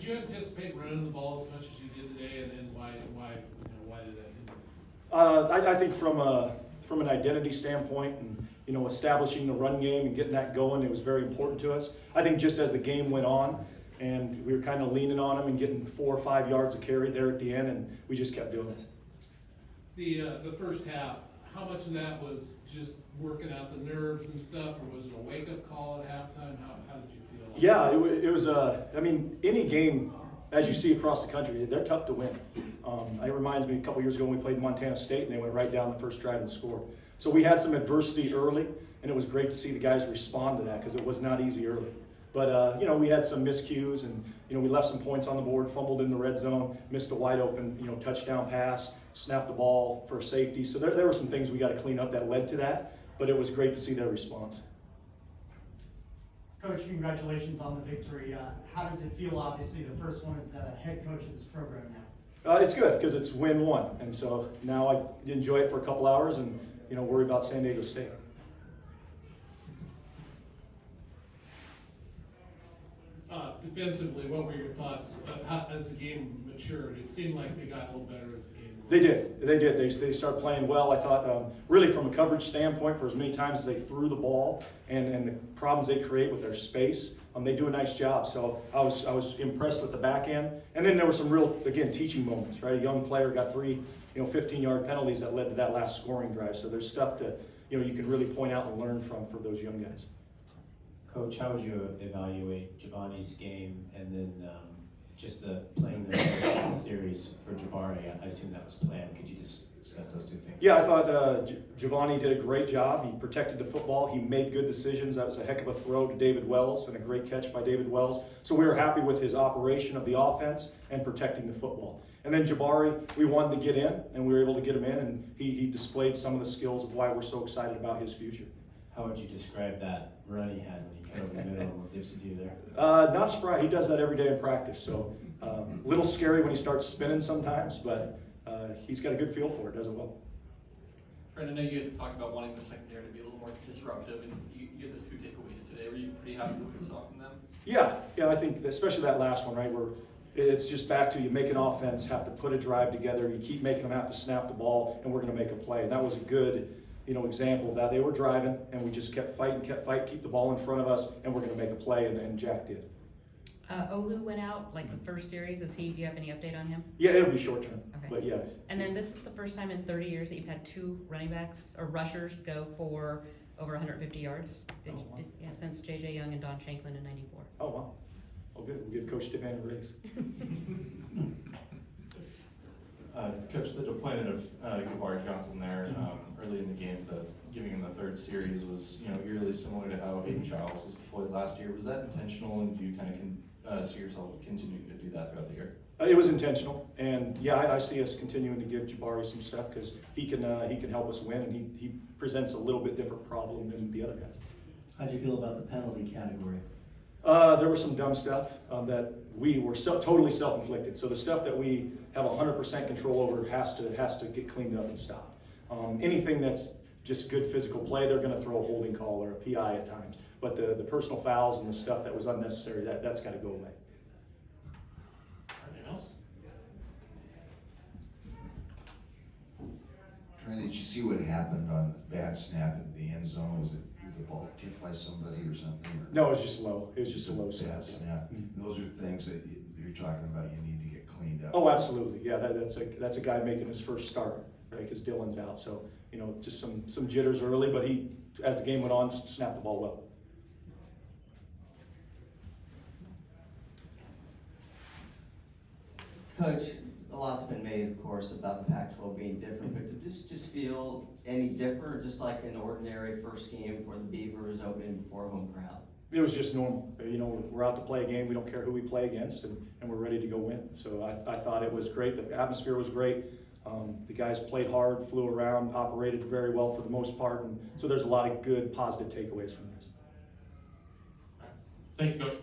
Did you anticipate running the ball as much as you did today, and why did that hinder? I think from an identity standpoint and establishing the run game and getting that going, it was very important to us. I think just as the game went on, and we were kind of leaning on them and getting 4 or 5 yards of carry there at the end, and we just kept doing it. The first half, how much of that was just working out the nerves and stuff, or was it a wake-up call at halftime? How did you feel? Yeah, it was any game, as you see across the country, they're tough to win. It reminds me a couple years ago when we played Montana State and they went right down the first drive and scored. So we had some adversity early, and it was great to see the guys respond to that because it was not easy early. But, we had some miscues and, we left some points on the board, fumbled in the red zone, missed a wide open, touchdown pass, snapped the ball for a safety. So there were some things we got to clean up that led to that, but it was great to see their response. Coach, congratulations on the victory. How does it feel, obviously, the first one as the head coach of this program now? It's good because it's win-one, and so now I enjoy it for a couple hours and, worry about San Diego State. Defensively, what were your thoughts as the game matured? It seemed like they got a little better as the game went. They did. They started playing well. I thought, really from a coverage standpoint, for as many times as they threw the ball and the problems they create with their space, they do a nice job. So I was impressed with the back end. And then there were some real, again, teaching moments, right? A young player got 3, 15-yard penalties that led to that last scoring drive. So there's stuff to, you can really point out and learn from for those young guys. Coach, how would you evaluate Giovanni's game and then just playing the series for Jabari? I assume that was planned. Could you just discuss those two things? Yeah, I thought Giovanni did a great job. He protected the football. He made good decisions. That was a heck of a throw to David Wells and a great catch by David Wells. So we were happy with his operation of the offense and protecting the football. And then Jabari, we wanted to get in, and we were able to get him in, and he displayed some of the skills of why we're so excited about his future. How would you describe that run he had when he cut over the middle and what Dipsy do there? Not surprised. He does that every day in practice. So a little scary when he starts spinning sometimes, but he's got a good feel for it, does it well. Trent, I know you guys have talked about wanting the secondary to be a little more disruptive, and you had the 2 takeaways today. Were you pretty happy with what you saw from them? Yeah, I think especially that last one, right, where it's just back to you make an offense, have to put a drive together, you keep making them have to snap the ball, and we're going to make a play. And that was a good example of that. They were driving, and we just kept fighting, keep the ball in front of us, and we're going to make a play, and Jack did. Olu went out like the first series. Do you have any update on him? Yeah, it'll be short term, Okay. but yeah. And then this is the first time in 30 years that you've had 2 running backs or rushers go for over 150 yards. Since J.J. Young and Don Shanklin in '94. Oh, wow. Well, good. We'll give Coach Stevan a raise. Coach, the deployment of Jabari Johnson there early in the game, giving him the 3rd series was eerily similar to how Hayden Childs was deployed last year. Was that intentional, and do you kind of see yourself continuing to do that throughout the year? It was intentional, and yeah, I see us continuing to give Jabari some stuff because he can help us win, and he presents a little bit different problem than the other guys. How do you feel about the penalty category? There was some dumb stuff that we were totally self-inflicted. So the stuff that we have 100% control over has to get cleaned up and stopped. Anything that's just good physical play, they're going to throw a holding call or a PI at times. But the personal fouls and the stuff that was unnecessary, that's got to go away. Anything else? Trent, did you see what happened on the bad snap in the end zone? Was the ball tipped by somebody or something? Or? No, it was just low. It was just a low bad snap. Mm-hmm. Those are things that you're talking about you need to get cleaned up. Oh, absolutely. Yeah, that's a guy making his first start, right? Because Dylan's out. So, just some jitters early, but he, as the game went on, snapped the ball well. Coach, a lot's been made, of course, about the Pac-12 being different, but did this just feel any different, or just like an ordinary first game for the Beavers opening before a home crowd? It was just normal. We're out to play a game. We don't care who we play against, and we're ready to go win. So I thought it was great. The atmosphere was great. The guys played hard, flew around, operated very well for the most part, and so there's a lot of good, positive takeaways from this. Thank you, Coach.